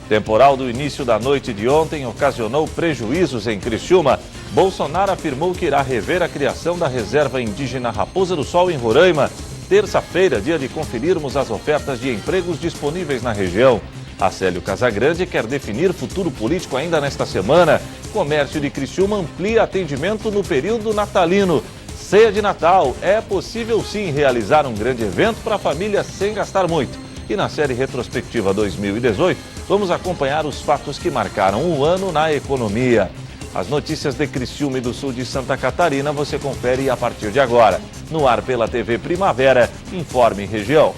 Temporal do início da noite de ontem ocasionou prejuízos em Criciúma. Bolsonaro afirmou que irá rever a criação da reserva indígena Raposa do Sol em Roraima. Terça-feira, dia de conferirmos as ofertas de empregos disponíveis na região. Acélio Casagrande quer definir futuro político ainda nesta semana. Comércio de Criciúma amplia atendimento no período natalino. Ceia de Natal. É possível sim realizar um grande evento para a família sem gastar muito. E na série retrospectiva 2018, vamos acompanhar os fatos que marcaram o ano na economia. As notícias de Criciúma e do sul de Santa Catarina você confere a partir de agora. No ar pela TV Primavera, Informe Região.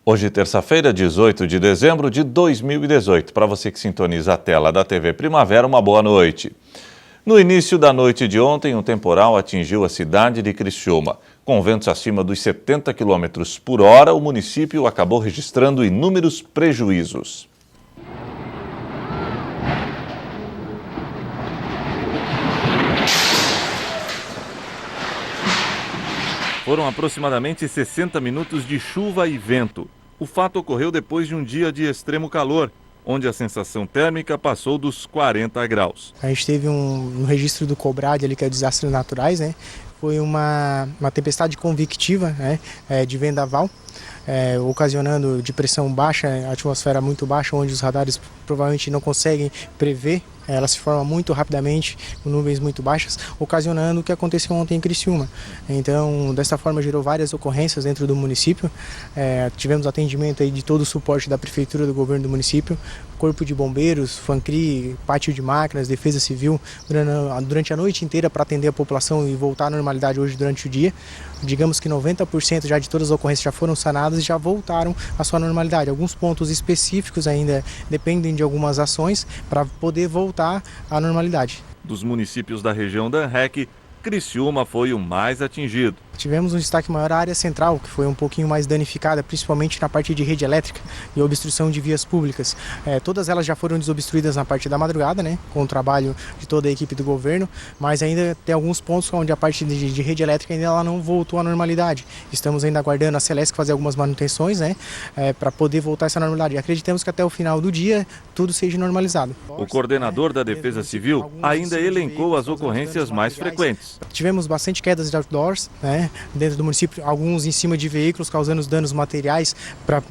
Hoje, terça-feira, 18 de dezembro de 2018. Para você que sintoniza a tela da TV Primavera, uma boa noite. No início da noite de ontem, um temporal atingiu a cidade de Criciúma. Com ventos acima dos 70 km por hora, o município acabou registrando inúmeros prejuízos. Foram aproximadamente 60 minutos de chuva e vento. O fato ocorreu depois de um dia de extremo calor, onde a sensação térmica passou dos 40 graus. A gente teve um registro do COBRAD ali, que é desastres naturais, né? Foi uma tempestade convectiva, né? De vendaval, ocasionando de pressão baixa, atmosfera muito baixa, onde os radares provavelmente não conseguem prever. Ela se forma muito rapidamente, com nuvens muito baixas, ocasionando o que aconteceu ontem em Criciúma. Então, dessa forma, gerou várias ocorrências dentro do município. Tivemos atendimento aí de todo o suporte da Prefeitura, do Governo do município, Corpo de Bombeiros, FANCRI, Pátio de Máquinas, Defesa Civil, durante a noite inteira para atender a população e voltar à normalidade hoje durante o dia. Digamos que 90% já de todas as ocorrências já foram sanadas e já voltaram à sua normalidade. Alguns pontos específicos ainda dependem de algumas ações para poder voltar à normalidade. Dos municípios da região da ANREC, Criciúma foi o mais atingido. Tivemos um destaque maior à área central, que foi um pouquinho mais danificada, principalmente na parte de rede elétrica e obstrução de vias públicas. Todas elas já foram desobstruídas na parte da madrugada, né, com o trabalho de toda a equipe do governo, mas ainda tem alguns pontos onde a parte de rede elétrica ainda ela não voltou à normalidade. Estamos ainda aguardando a Celesc fazer algumas manutenções, né, para poder voltar a essa normalidade. E acreditamos que até o final do dia tudo seja normalizado. O coordenador da Defesa Civil ainda elencou as ocorrências mais frequentes. Tivemos bastante quedas de outdoors, né, dentro do município, alguns em cima de veículos causando danos materiais para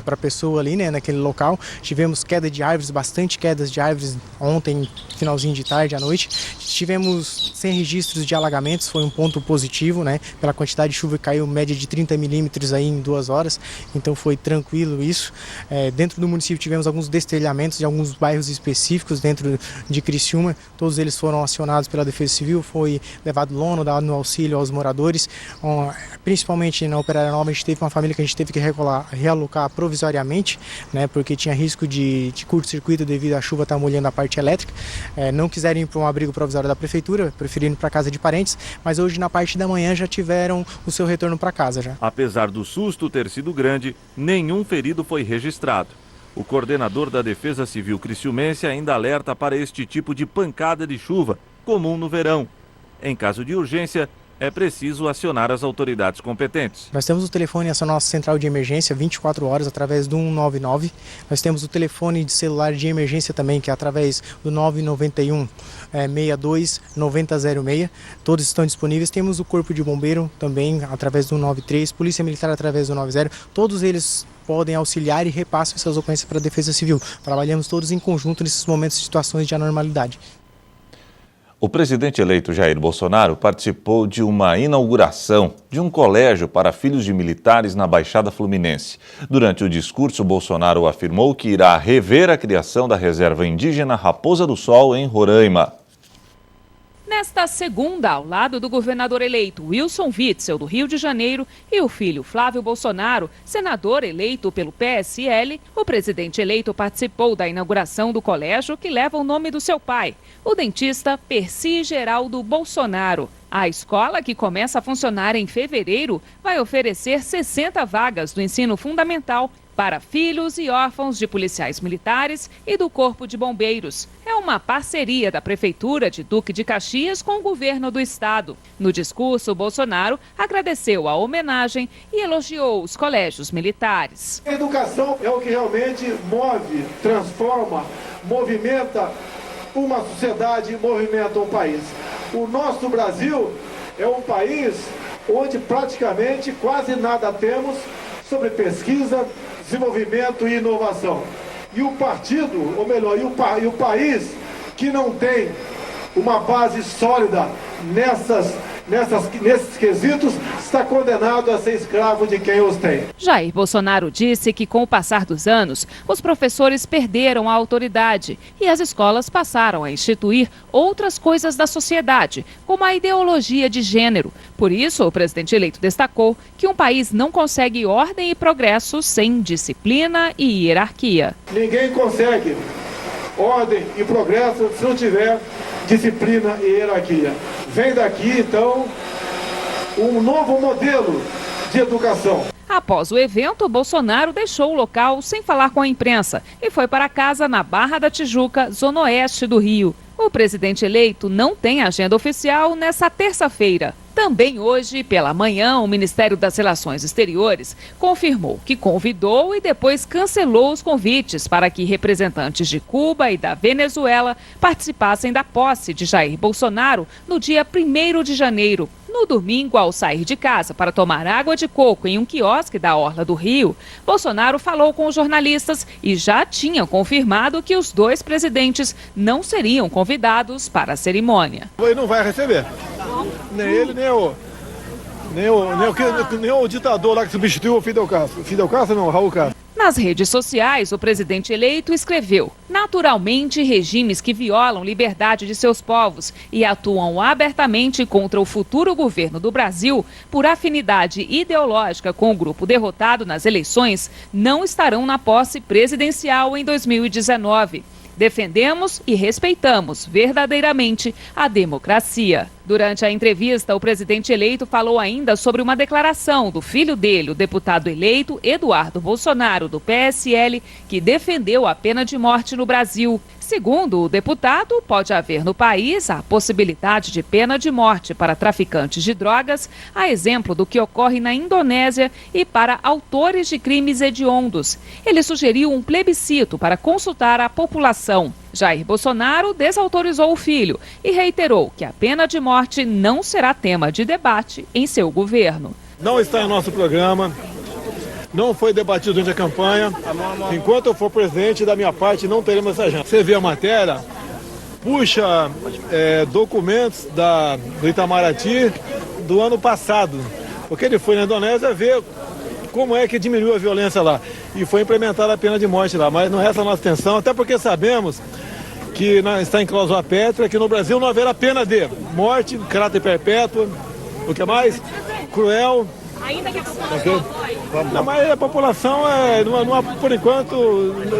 a pessoa ali, né, naquele local. Tivemos queda de árvores, bastante quedas de árvores ontem, finalzinho de tarde, à noite. Tivemos 100 registros de alagamentos, foi um ponto positivo, né, pela quantidade de chuva que caiu, média de 30 milímetros aí em 2 horas, então foi tranquilo isso. Dentro do município tivemos alguns destelhamentos de alguns bairros específicos dentro de Criciúma, todos eles foram acionados pela Defesa Civil, foi levado lona, dado no auxílio aos moradores, principalmente na Operária Nova. A gente teve uma família que a gente teve que realocar provisoriamente, né, porque tinha risco de curto-circuito devido à chuva estar molhando a parte elétrica. Não quiseram ir para um abrigo provisório da prefeitura, preferindo ir para casa de parentes, mas hoje na parte da manhã já tiveram o seu retorno para casa já. Apesar do susto ter sido grande, nenhum ferido foi registrado. O coordenador da Defesa Civil criciumense ainda alerta para este tipo de pancada de chuva, comum no verão. Em caso de urgência, é preciso acionar as autoridades competentes. Nós temos o telefone, essa nossa central de emergência, 24 horas, através do 199. Nós temos o telefone de celular de emergência também, que é através do 991 62 9006. Todos estão disponíveis. Temos o Corpo de Bombeiro também, através do 193, Polícia Militar através do 90. Todos eles podem auxiliar e repassam essas ocorrências para a Defesa Civil. Trabalhamos todos em conjunto nesses momentos de situações de anormalidade. O presidente eleito Jair Bolsonaro participou de uma inauguração de um colégio para filhos de militares na Baixada Fluminense. Durante o discurso, Bolsonaro afirmou que irá rever a criação da reserva indígena Raposa do Sol em Roraima. Nesta segunda, ao lado do governador eleito Wilson Witzel, do Rio de Janeiro, e o filho Flávio Bolsonaro, senador eleito pelo PSL, o presidente eleito participou da inauguração do colégio que leva o nome do seu pai, o dentista Percy Geraldo Bolsonaro. A escola, que começa a funcionar em fevereiro, vai oferecer 60 vagas do ensino fundamental para filhos e órfãos de policiais militares e do Corpo de Bombeiros. É uma parceria da Prefeitura de Duque de Caxias com o governo do estado. No discurso, Bolsonaro agradeceu a homenagem e elogiou os colégios militares. A educação é o que realmente move, transforma, movimenta uma sociedade, movimenta um país. O nosso Brasil é um país onde praticamente quase nada temos sobre pesquisa, desenvolvimento e inovação. E o partido, ou melhor, e o país que não tem uma base sólida nesses quesitos, está condenado a ser escravo de quem os tem. Jair Bolsonaro disse que, com o passar dos anos, os professores perderam a autoridade e as escolas passaram a instituir outras coisas da sociedade, como a ideologia de gênero. Por isso, o presidente eleito destacou que um país não consegue ordem e progresso sem disciplina e hierarquia. Ninguém consegue ordem e progresso se não tiver disciplina e hierarquia. Vem daqui, então, um novo modelo de educação. Após o evento, Bolsonaro deixou o local sem falar com a imprensa e foi para casa na Barra da Tijuca, zona oeste do Rio. O presidente eleito não tem agenda oficial nessa terça-feira. Também hoje, pela manhã, o Ministério das Relações Exteriores confirmou que convidou e depois cancelou os convites para que representantes de Cuba e da Venezuela participassem da posse de Jair Bolsonaro no dia 1º de janeiro. No domingo, ao sair de casa para tomar água de coco em um quiosque da Orla do Rio, Bolsonaro falou com os jornalistas e já tinha confirmado que os dois presidentes não seriam convidados para a cerimônia. Ele não vai receber. Nem ele, nem o ditador lá que substituiu o Fidel Castro. Fidel Castro não, Raul Castro. Nas redes sociais, o presidente eleito escreveu: naturalmente, regimes que violam liberdade de seus povos e atuam abertamente contra o futuro governo do Brasil por afinidade ideológica com o grupo derrotado nas eleições não estarão na posse presidencial em 2019. Defendemos e respeitamos verdadeiramente a democracia. Durante a entrevista, o presidente eleito falou ainda sobre uma declaração do filho dele, o deputado eleito Eduardo Bolsonaro, do PSL, que defendeu a pena de morte no Brasil. Segundo o deputado, pode haver no país a possibilidade de pena de morte para traficantes de drogas, a exemplo do que ocorre na Indonésia, e para autores de crimes hediondos. Ele sugeriu um plebiscito para consultar a população. Jair Bolsonaro desautorizou o filho e reiterou que a pena de morte não será tema de debate em seu governo. Não está em nosso programa, não foi debatido durante a campanha. Enquanto eu for presidente, da minha parte, não teremos essa agenda. Você vê a matéria, puxa documentos do Itamaraty do ano passado, porque ele foi na Indonésia ver como é que diminuiu a violência lá. E foi implementada a pena de morte lá, mas não é essa a nossa intenção, até porque sabemos que está em cláusula pétrea, que no Brasil não haverá pena de morte, caráter perpétuo, o que mais? Cruel. Ainda que a população apoie. Não, mas a população, por enquanto,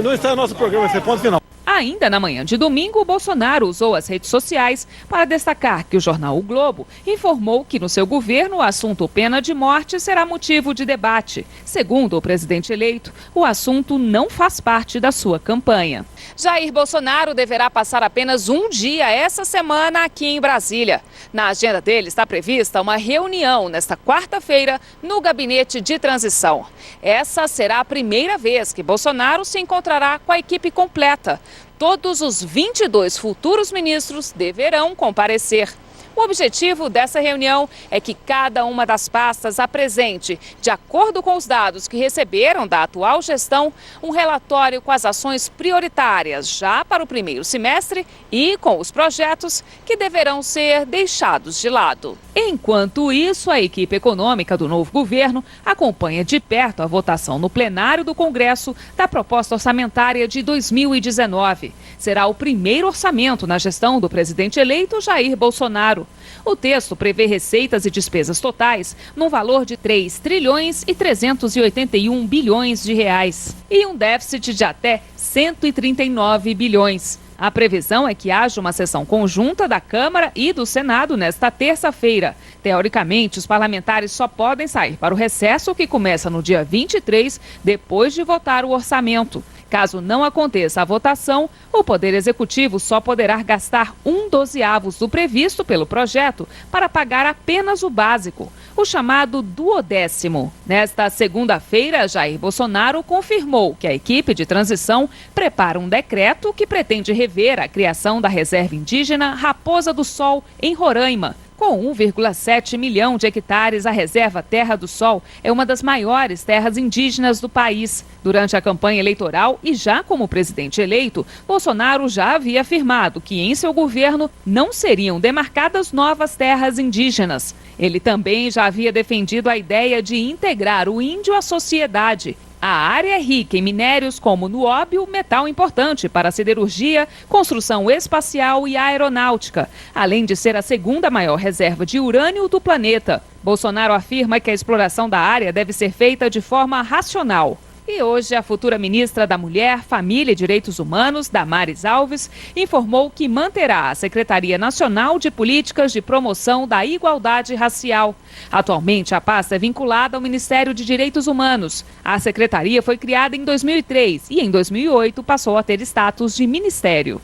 não está no nosso programa, esse é ponto final. Ainda na manhã de domingo, Bolsonaro usou as redes sociais para destacar que o jornal O Globo informou que no seu governo o assunto pena de morte será motivo de debate. Segundo o presidente eleito, o assunto não faz parte da sua campanha. Jair Bolsonaro deverá passar apenas um dia essa semana aqui em Brasília. Na agenda dele está prevista uma reunião nesta quarta-feira no gabinete de transição. Essa será a primeira vez que Bolsonaro se encontrará com a equipe completa. Todos os 22 futuros ministros deverão comparecer. O objetivo dessa reunião é que cada uma das pastas apresente, de acordo com os dados que receberam da atual gestão, um relatório com as ações prioritárias já para o primeiro semestre e com os projetos que deverão ser deixados de lado. Enquanto isso, a equipe econômica do novo governo acompanha de perto a votação no plenário do Congresso da proposta orçamentária de 2019. Será o primeiro orçamento na gestão do presidente eleito Jair Bolsonaro. O texto prevê receitas e despesas totais no valor de 3 trilhões e 381 bilhões de reais e um déficit de até 139 bilhões. A previsão é que haja uma sessão conjunta da Câmara e do Senado nesta terça-feira. Teoricamente, os parlamentares só podem sair para o recesso, que começa no dia 23, depois de votar o orçamento. Caso não aconteça a votação, o Poder Executivo só poderá gastar 1/12 do previsto pelo projeto para pagar apenas o básico, o chamado duodécimo. Nesta segunda-feira, Jair Bolsonaro confirmou que a equipe de transição prepara um decreto que pretende rever a criação da reserva indígena Raposa do Sol, em Roraima. Com 1,7 milhão de hectares, a reserva Terra do Sol é uma das maiores terras indígenas do país. Durante a campanha eleitoral e já como presidente eleito, Bolsonaro já havia afirmado que em seu governo não seriam demarcadas novas terras indígenas. Ele também já havia defendido a ideia de integrar o índio à sociedade. A área é rica em minérios como nióbio, metal importante para a siderurgia, construção espacial e aeronáutica, além de ser a segunda maior reserva de urânio do planeta. Bolsonaro afirma que a exploração da área deve ser feita de forma racional. E hoje, a futura ministra da Mulher, Família e Direitos Humanos, Damares Alves, informou que manterá a Secretaria Nacional de Políticas de Promoção da Igualdade Racial. Atualmente, a pasta é vinculada ao Ministério de Direitos Humanos. A secretaria foi criada em 2003 e, em 2008, passou a ter status de ministério.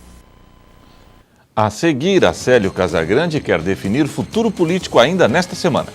A seguir, Acélio Casagrande quer definir futuro político ainda nesta semana.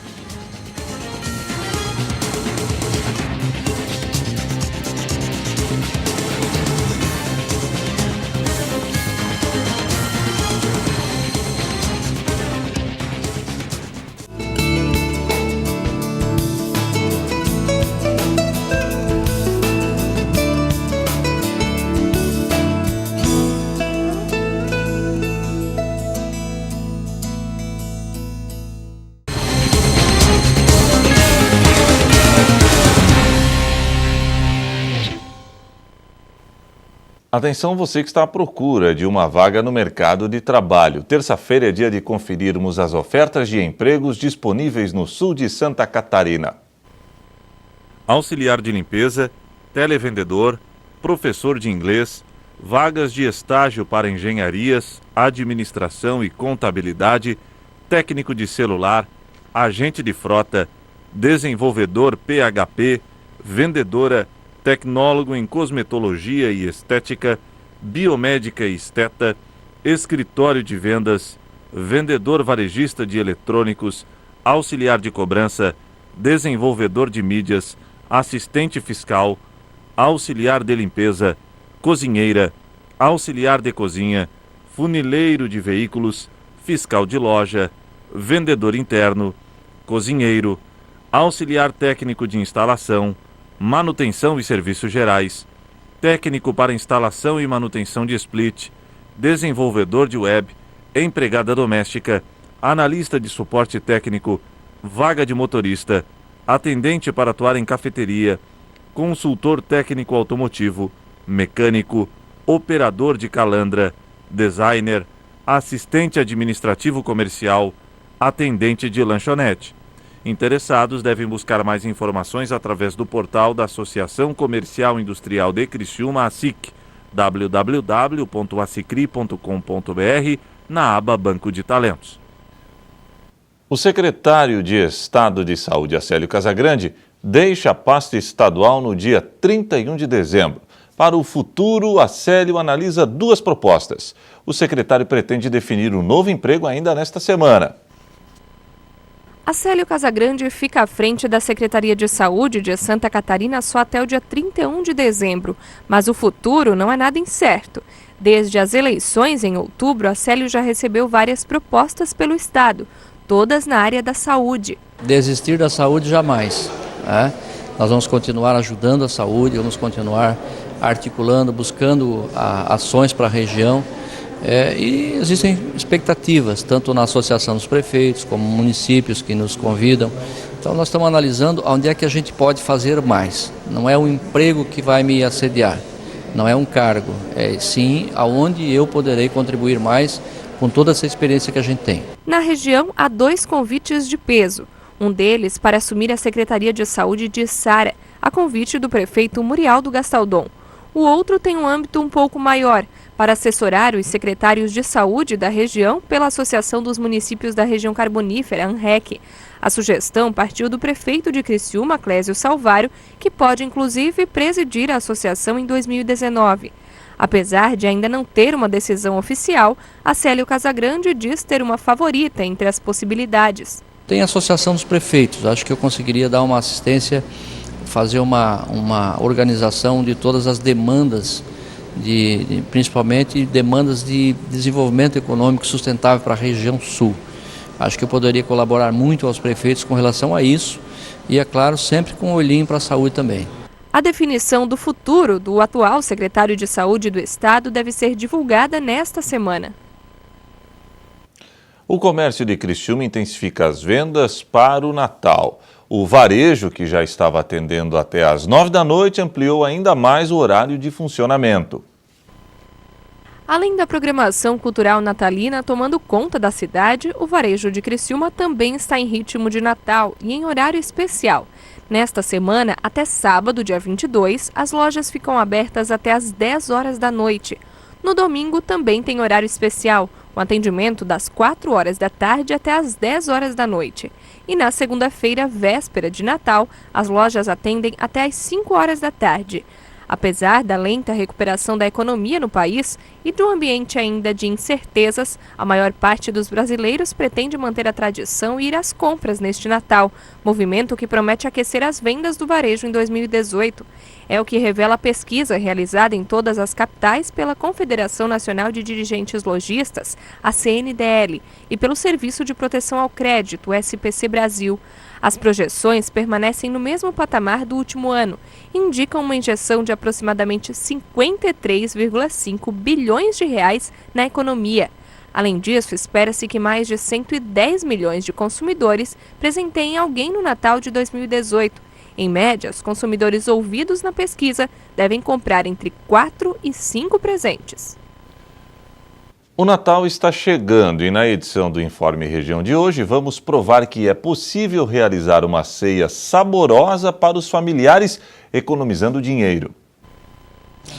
Atenção, você que está à procura de uma vaga no mercado de trabalho. Terça-feira é dia de conferirmos as ofertas de empregos disponíveis no sul de Santa Catarina. Auxiliar de limpeza, televendedor, professor de inglês, vagas de estágio para engenharias, administração e contabilidade, técnico de celular, agente de frota, desenvolvedor PHP, vendedora, tecnólogo em cosmetologia e estética, biomédica e esteta, escritório de vendas, vendedor varejista de eletrônicos, auxiliar de cobrança, desenvolvedor de mídias, assistente fiscal, auxiliar de limpeza, cozinheira, auxiliar de cozinha, funileiro de veículos, fiscal de loja, vendedor interno, cozinheiro, auxiliar técnico de instalação, manutenção e serviços gerais, técnico para instalação e manutenção de split, desenvolvedor de web, empregada doméstica, analista de suporte técnico, vaga de motorista, atendente para atuar em cafeteria, consultor técnico automotivo, mecânico, operador de calandra, designer, assistente administrativo comercial, atendente de lanchonete. Interessados devem buscar mais informações através do portal da Associação Comercial Industrial de Criciúma, ASIC, www.assicri.com.br, na aba Banco de Talentos. O secretário de Estado de Saúde, Acélio Casagrande, deixa a pasta estadual no dia 31 de dezembro. Para o futuro, Acélio analisa duas propostas. O secretário pretende definir um novo emprego ainda nesta semana. Acélio Casagrande fica à frente da Secretaria de Saúde de Santa Catarina só até o dia 31 de dezembro, mas o futuro não é nada incerto. Desde as eleições em outubro, Acélio já recebeu várias propostas pelo Estado, todas na área da saúde. Desistir da saúde jamais, né? Nós vamos continuar ajudando a saúde, vamos continuar articulando, buscando ações para a região. E existem expectativas, tanto na Associação dos Prefeitos, como municípios que nos convidam. Então nós estamos analisando onde é que a gente pode fazer mais. Não é um emprego que vai me assediar, não é um cargo, é sim aonde eu poderei contribuir mais com toda essa experiência que a gente tem. Na região, há 2 convites de peso. Um deles para assumir a Secretaria de Saúde de Içara, a convite do prefeito Murialdo Gastaldon. O outro tem um âmbito um pouco maior, para assessorar os secretários de saúde da região pela Associação dos Municípios da Região Carbonífera, ANREC. A sugestão partiu do prefeito de Criciúma, Clésio Salvário, que pode inclusive presidir a associação em 2019. Apesar de ainda não ter uma decisão oficial, Acélio Casagrande diz ter uma favorita entre as possibilidades. Tem a Associação dos Prefeitos, acho que eu conseguiria dar uma assistência, fazer uma organização de todas as demandas, principalmente demandas de desenvolvimento econômico sustentável para a região sul. Acho que eu poderia colaborar muito aos prefeitos com relação a isso e, é claro, sempre com um olhinho para a saúde também. A definição do futuro do atual secretário de Saúde do Estado deve ser divulgada nesta semana. O comércio de Criciúma intensifica as vendas para o Natal. O varejo, que já estava atendendo até às 9 da noite, ampliou ainda mais o horário de funcionamento. Além da programação cultural natalina tomando conta da cidade, o varejo de Criciúma também está em ritmo de Natal e em horário especial. Nesta semana, até sábado, dia 22, as lojas ficam abertas até às 10 horas da noite. No domingo também tem horário especial, com atendimento das 4 horas da tarde até às 10 horas da noite. E na segunda-feira, véspera de Natal, as lojas atendem até às 5 horas da tarde. Apesar da lenta recuperação da economia no país e do ambiente ainda de incertezas, a maior parte dos brasileiros pretende manter a tradição e ir às compras neste Natal, movimento que promete aquecer as vendas do varejo em 2018. É o que revela a pesquisa realizada em todas as capitais pela Confederação Nacional de Dirigentes Lojistas, a CNDL, e pelo Serviço de Proteção ao Crédito, o SPC Brasil. As projeções permanecem no mesmo patamar do último ano e indicam uma injeção de aproximadamente 53,5 bilhões de reais na economia. Além disso, espera-se que mais de 110 milhões de consumidores presenteiem alguém no Natal de 2018. Em média, os consumidores ouvidos na pesquisa devem comprar entre 4 e 5 presentes. O Natal está chegando e na edição do Informe Região de hoje vamos provar que é possível realizar uma ceia saborosa para os familiares, economizando dinheiro.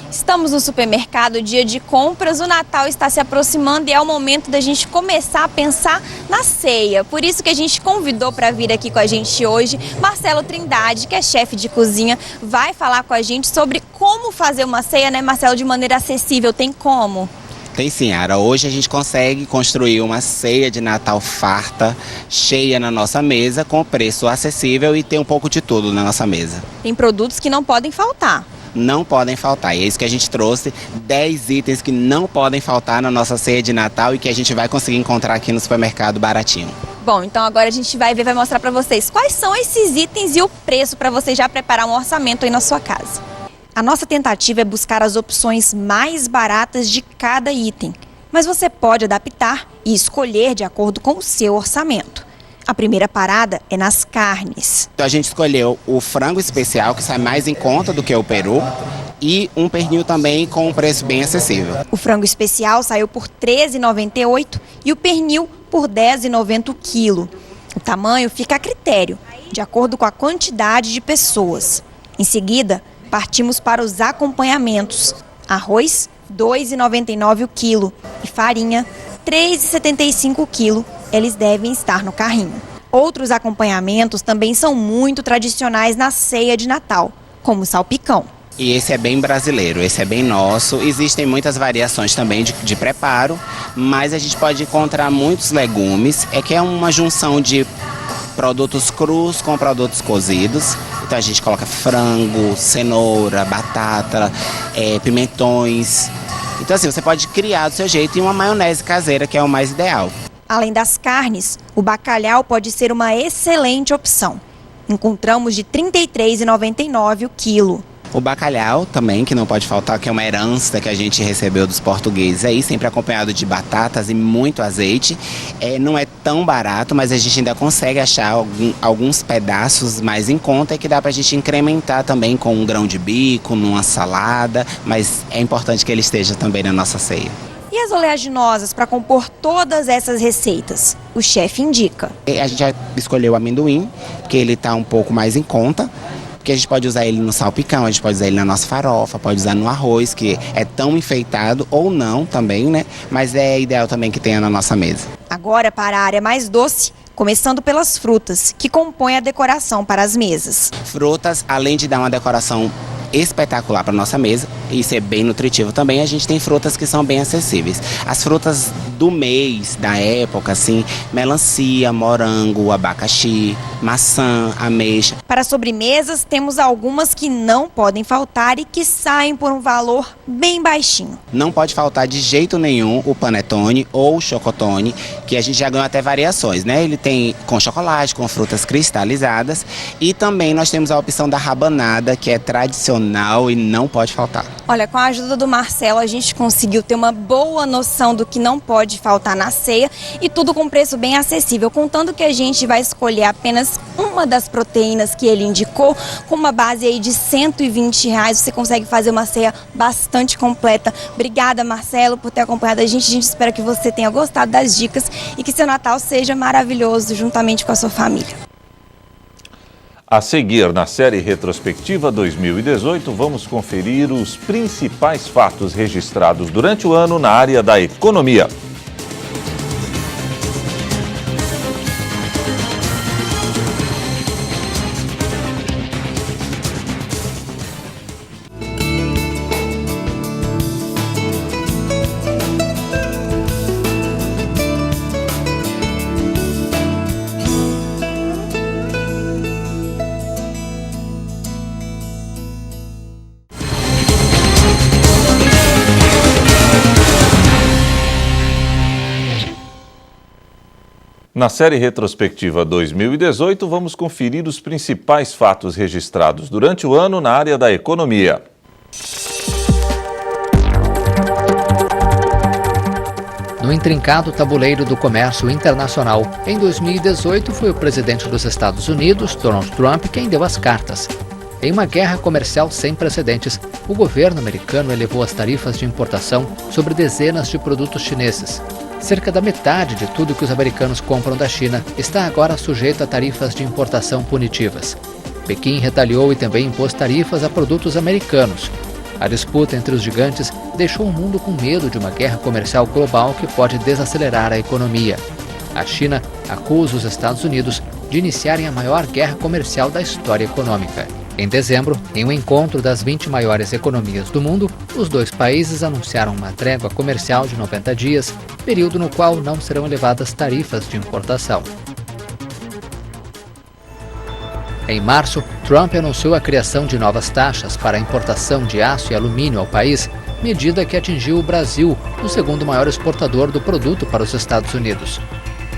Estamos no supermercado, dia de compras, o Natal está se aproximando e é o momento da gente começar a pensar na ceia. Por isso que a gente convidou para vir aqui com a gente hoje Marcelo Trindade, que é chefe de cozinha, vai falar com a gente sobre como fazer uma ceia, né, Marcelo, de maneira acessível. Tem como? Tem sim, Ara. Hoje a gente consegue construir uma ceia de Natal farta, cheia na nossa mesa, com preço acessível e tem um pouco de tudo na nossa mesa. Tem produtos que não podem faltar. Não podem faltar. E é isso que a gente trouxe, 10 itens que não podem faltar na nossa ceia de Natal e que a gente vai conseguir encontrar aqui no supermercado baratinho. Bom, então agora a gente vai ver, vai mostrar para vocês quais são esses itens e o preço para você já preparar um orçamento aí na sua casa. A nossa tentativa é buscar as opções mais baratas de cada item, mas você pode adaptar e escolher de acordo com o seu orçamento. A primeira parada é nas carnes. A gente escolheu o frango especial, que sai mais em conta do que o peru, e um pernil também com um preço bem acessível. O frango especial saiu por R$ 13,98 e o pernil por R$ 10,90 o quilo. O tamanho fica a critério, de acordo com a quantidade de pessoas. Em seguida, partimos para os acompanhamentos. Arroz, R$ 2,99 o quilo e farinha, R$ 3,75 o quilo. Eles devem estar no carrinho. Outros acompanhamentos também são muito tradicionais na ceia de Natal, como o salpicão. E esse é bem brasileiro, esse é bem nosso. Existem muitas variações também de preparo, mas a gente pode encontrar muitos legumes. É que é uma junção de produtos crus com produtos cozidos. Então a gente coloca frango, cenoura, batata, pimentões. Então assim, você pode criar do seu jeito e uma maionese caseira, que é o mais ideal. Além das carnes, o bacalhau pode ser uma excelente opção. Encontramos de R$ 33,99 o quilo. O bacalhau também, que não pode faltar, que é uma herança que a gente recebeu dos portugueses aí, sempre acompanhado de batatas e muito azeite. Não é tão barato, mas a gente ainda consegue achar alguns pedaços mais em conta e que dá pra gente incrementar também com um grão de bico, numa salada, mas é importante que ele esteja também na nossa ceia. E as oleaginosas para compor todas essas receitas? O chefe indica. A gente já escolheu o amendoim, porque ele está um pouco mais em conta. Porque a gente pode usar ele no salpicão, a gente pode usar ele na nossa farofa, pode usar no arroz, que é tão enfeitado ou não também, né? Mas é ideal também que tenha na nossa mesa. Agora para a área mais doce, começando pelas frutas, que compõem a decoração para as mesas. Frutas, além de dar uma decoração espetacular para nossa mesa e ser bem nutritivo também, a gente tem frutas que são bem acessíveis. As frutas do mês, da época, assim, melancia, morango, abacaxi, maçã, ameixa. Para sobremesas, temos algumas que não podem faltar e que saem por um valor bem baixinho. Não pode faltar de jeito nenhum o panetone ou o chocotone, que a gente já ganhou até variações, né? Ele tem com chocolate, com frutas cristalizadas, e também nós temos a opção da rabanada, que é tradicional e não pode faltar. Olha, com a ajuda do Marcelo, a gente conseguiu ter uma boa noção do que não pode faltar na ceia e tudo com preço bem acessível, contando que a gente vai escolher apenas uma das proteínas que ele indicou, com uma base aí de R$120, você consegue fazer uma ceia bastante completa. Obrigada, Marcelo, por ter acompanhado a gente espera que você tenha gostado das dicas e que seu Natal seja maravilhoso juntamente com a sua família. A seguir, na série Retrospectiva 2018, vamos conferir os principais fatos registrados durante o ano na área da economia. Na série Retrospectiva 2018, vamos conferir os principais fatos registrados durante o ano na área da economia. No intrincado tabuleiro do comércio internacional, em 2018 foi o presidente dos Estados Unidos, Donald Trump, quem deu as cartas. Em uma guerra comercial sem precedentes, o governo americano elevou as tarifas de importação sobre dezenas de produtos chineses. Cerca da metade de tudo que os americanos compram da China está agora sujeito a tarifas de importação punitivas. Pequim retaliou e também impôs tarifas a produtos americanos. A disputa entre os gigantes deixou o mundo com medo de uma guerra comercial global que pode desacelerar a economia. A China acusa os Estados Unidos de iniciarem a maior guerra comercial da história econômica. Em dezembro, em um encontro das 20 maiores economias do mundo, os dois países anunciaram uma trégua comercial de 90 dias, período no qual não serão elevadas tarifas de importação. Em março, Trump anunciou a criação de novas taxas para a importação de aço e alumínio ao país, medida que atingiu o Brasil, o segundo maior exportador do produto para os Estados Unidos.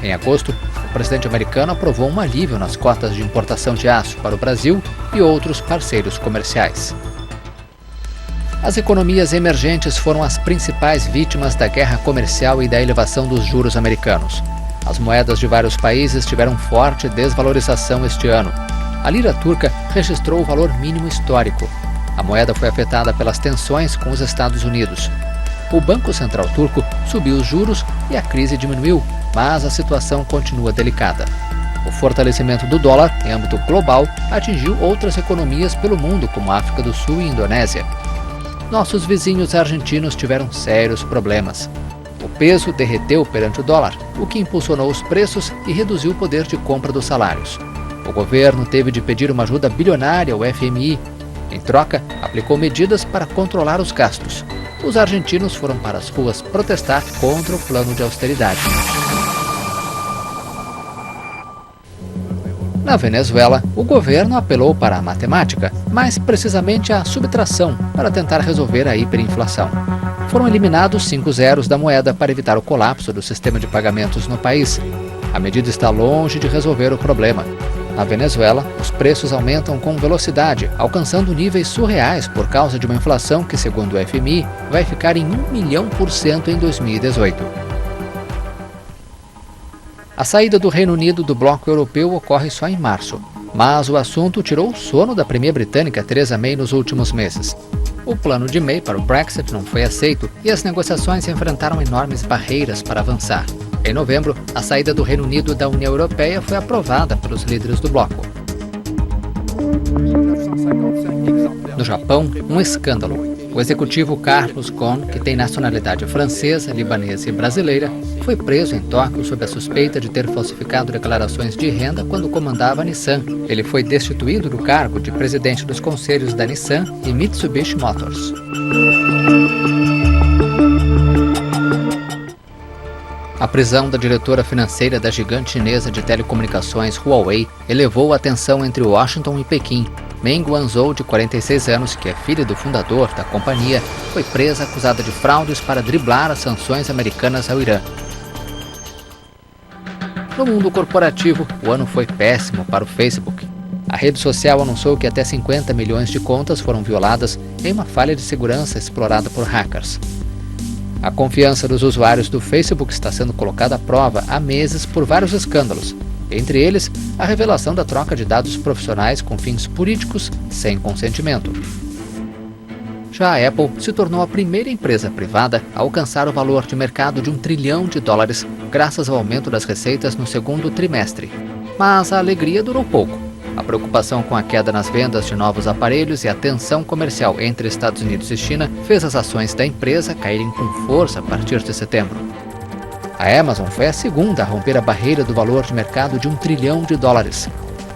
Em agosto, o presidente americano aprovou um alívio nas cotas de importação de aço para o Brasil e outros parceiros comerciais. As economias emergentes foram as principais vítimas da guerra comercial e da elevação dos juros americanos. As moedas de vários países tiveram forte desvalorização este ano. A lira turca registrou o valor mínimo histórico. A moeda foi afetada pelas tensões com os Estados Unidos. O Banco Central Turco subiu os juros e a crise diminuiu, mas a situação continua delicada. O fortalecimento do dólar, em âmbito global, atingiu outras economias pelo mundo, como a África do Sul e Indonésia. Nossos vizinhos argentinos tiveram sérios problemas. O peso derreteu perante o dólar, o que impulsionou os preços e reduziu o poder de compra dos salários. O governo teve de pedir uma ajuda bilionária ao FMI. Em troca, aplicou medidas para controlar os gastos. Os argentinos foram para as ruas protestar contra o plano de austeridade. Na Venezuela, o governo apelou para a matemática, mais precisamente a subtração, para tentar resolver a hiperinflação. Foram eliminados 5 zeros da moeda para evitar o colapso do sistema de pagamentos no país. A medida está longe de resolver o problema. Na Venezuela, os preços aumentam com velocidade, alcançando níveis surreais por causa de uma inflação que, segundo o FMI, vai ficar em 1.000.000% em 2018. A saída do Reino Unido do bloco europeu ocorre só em março, mas o assunto tirou o sono da premier britânica Theresa May nos últimos meses. O plano de May para o Brexit não foi aceito e as negociações enfrentaram enormes barreiras para avançar. Em novembro, a saída do Reino Unido da União Europeia foi aprovada pelos líderes do bloco. No Japão, um escândalo. O executivo Carlos Ghosn, que tem nacionalidade francesa, libanesa e brasileira, foi preso em Tóquio sob a suspeita de ter falsificado declarações de renda quando comandava a Nissan. Ele foi destituído do cargo de presidente dos conselhos da Nissan e Mitsubishi Motors. A prisão da diretora financeira da gigante chinesa de telecomunicações Huawei elevou a tensão entre Washington e Pequim. Meng Wanzhou, de 46 anos, que é filha do fundador da companhia, foi presa acusada de fraudes para driblar as sanções americanas ao Irã. No mundo corporativo, o ano foi péssimo para o Facebook. A rede social anunciou que até 50 milhões de contas foram violadas em uma falha de segurança explorada por hackers. A confiança dos usuários do Facebook está sendo colocada à prova há meses por vários escândalos, entre eles a revelação da troca de dados profissionais com fins políticos sem consentimento. Já a Apple se tornou a primeira empresa privada a alcançar o valor de mercado de $1 trilhão graças ao aumento das receitas no segundo trimestre. Mas a alegria durou pouco. A preocupação com a queda nas vendas de novos aparelhos e a tensão comercial entre Estados Unidos e China fez as ações da empresa caírem com força a partir de setembro. A Amazon foi a segunda a romper a barreira do valor de mercado de $1 trilhão.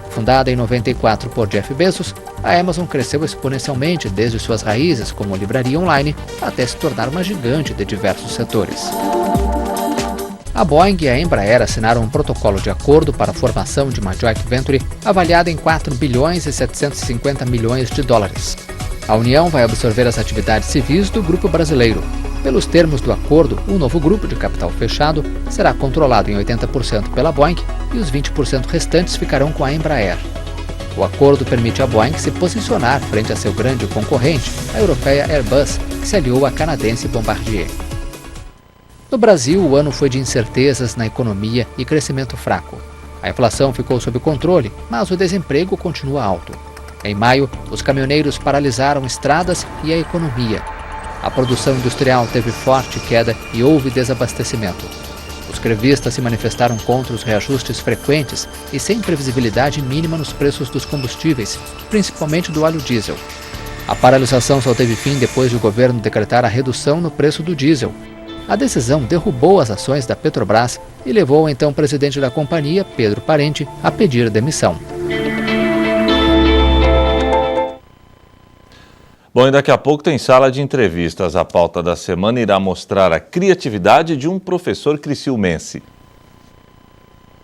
Fundada em 94 por Jeff Bezos, a Amazon cresceu exponencialmente desde suas raízes como livraria online até se tornar uma gigante de diversos setores. A Boeing e a Embraer assinaram um protocolo de acordo para a formação de uma joint venture avaliada em $4 bilhões e 750 milhões. A união vai absorver as atividades civis do grupo brasileiro. Pelos termos do acordo, o novo grupo de capital fechado será controlado em 80% pela Boeing e os 20% restantes ficarão com a Embraer. O acordo permite à Boeing se posicionar frente a seu grande concorrente, a europeia Airbus, que se aliou à canadense Bombardier. No Brasil, o ano foi de incertezas na economia e crescimento fraco. A inflação ficou sob controle, mas o desemprego continua alto. Em maio, os caminhoneiros paralisaram estradas e a economia. A produção industrial teve forte queda e houve desabastecimento. Os grevistas se manifestaram contra os reajustes frequentes e sem previsibilidade mínima nos preços dos combustíveis, principalmente do óleo diesel. A paralisação só teve fim depois de o governo decretar a redução no preço do diesel. A decisão derrubou as ações da Petrobras e levou o então presidente da companhia, Pedro Parente, a pedir demissão. Bom, e daqui a pouco tem sala de entrevistas. A pauta da semana irá mostrar a criatividade de um professor criciumense.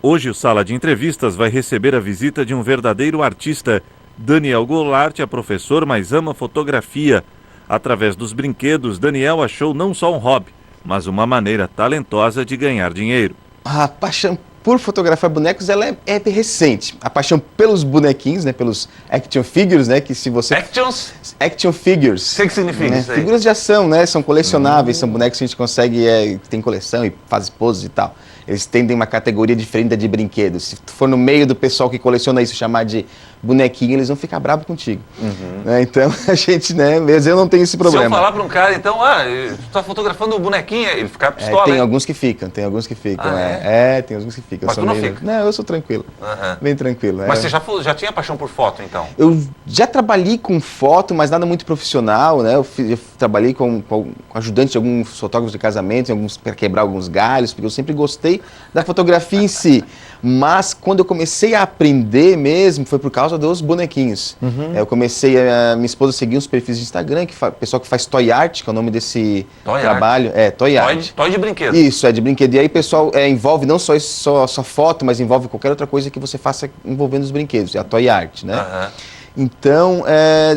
Hoje o Sala de Entrevistas vai receber a visita de um verdadeiro artista. Daniel Goulart é professor, mas ama fotografia. Através dos brinquedos, Daniel achou não só um hobby, mas uma maneira talentosa de ganhar dinheiro. A paixão por fotografar bonecos ela é recente. A paixão pelos bonequinhos, né, pelos action figures, né, que se você... Action figures. O que significa né? isso aí? Figuras de ação, né, são colecionáveis, são bonecos que a gente consegue, tem coleção e faz poses e tal. Eles tendem uma categoria diferente da de brinquedos. Se tu for no meio do pessoal que coleciona isso, chamar de bonequinho, eles vão ficar bravos contigo. Né? Então, a gente, né, mesmo eu não tenho esse problema. Se eu falar para um cara, então, tu tá fotografando o bonequinho, ele fica pistola, tem hein? alguns que ficam, tem alguns que ficam. Tem alguns que ficam. Mas tu não fica? Não, eu sou tranquilo, bem tranquilo. Mas você já tinha paixão por foto, então? Eu já trabalhei com foto, mas nada muito profissional, né? Eu trabalhei com ajudante de alguns fotógrafos de casamento, para quebrar alguns galhos, porque eu sempre gostei da fotografia em si. Mas quando eu comecei a aprender mesmo, foi por causa dos bonequinhos. Eu comecei, minha esposa seguia uns perfis de Instagram, pessoal que faz toy art, que é o nome desse trabalho. Toy art. Toy de brinquedo. Isso, de brinquedo. E aí o pessoal envolve não só foto, mas envolve qualquer outra coisa que você faça envolvendo os brinquedos, é a toy art, né? Então,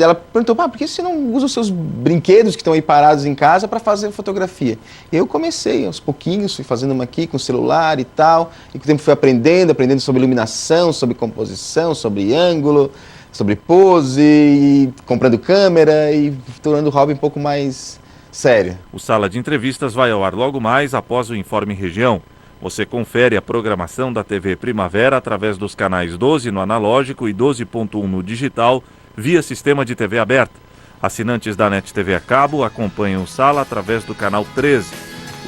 ela perguntou, por que você não usa os seus brinquedos que estão aí parados em casa para fazer fotografia? E eu comecei, aos pouquinhos, fui fazendo uma aqui com o celular e tal, e com o tempo fui aprendendo sobre iluminação, sobre composição, sobre ângulo, sobre pose, e comprando câmera e tornando o hobby um pouco mais sério. O Sala de Entrevistas vai ao ar logo mais após o Informe Região. Você confere a programação da TV Primavera através dos canais 12 no analógico e 12.1 no digital, via sistema de TV aberta. Assinantes da NET TV a cabo acompanham o Sala através do canal 13,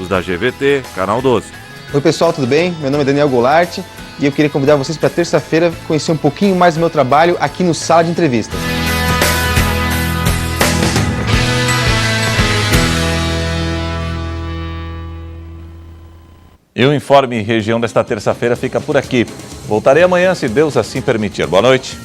os da GVT, canal 12. Oi pessoal, tudo bem? Meu nome é Daniel Goulart e eu queria convidar vocês para terça-feira conhecer um pouquinho mais do meu trabalho aqui no Sala de Entrevistas. E o Informe Região desta terça-feira fica por aqui. Voltarei amanhã, se Deus assim permitir. Boa noite.